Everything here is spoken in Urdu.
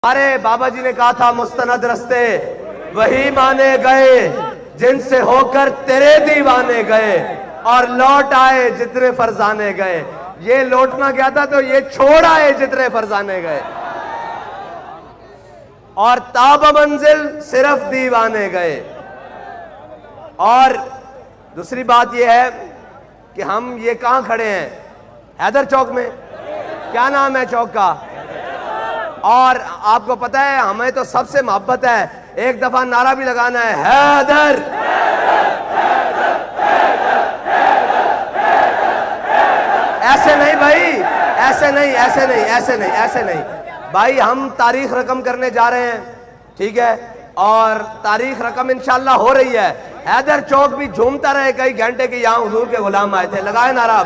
ہمارے بابا جی نے کہا تھا مستند رستے وہی مانے گئے جن سے ہو کر تیرے دیوانے گئے اور لوٹ آئے جتنے فرزانے گئے. یہ لوٹنا گیا تھا تو یہ چھوڑ آئے جتنے فرزانے گئے اور تاب منزل صرف دیوانے گئے. اور دوسری بات یہ ہے کہ ہم یہ کہاں کھڑے ہیں؟ حیدر چوک میں. کیا نام ہے چوک کا؟ اور آپ کو پتہ ہے ہمیں تو سب سے محبت ہے. ایک دفعہ نعرہ بھی لگانا ہے حیدر. ایسے نہیں بھائی, ایسے نہیں, ایسے نہیں, ایسے نہیں, ایسے نہیں بھائی. ہم تاریخ رقم کرنے جا رہے ہیں, ٹھیک ہے, اور تاریخ رقم انشاءاللہ ہو رہی ہے. حیدر چوک بھی جھومتا رہے کئی گھنٹے کی. یہاں حضور کے غلام آئے تھے. لگائے نعرہ.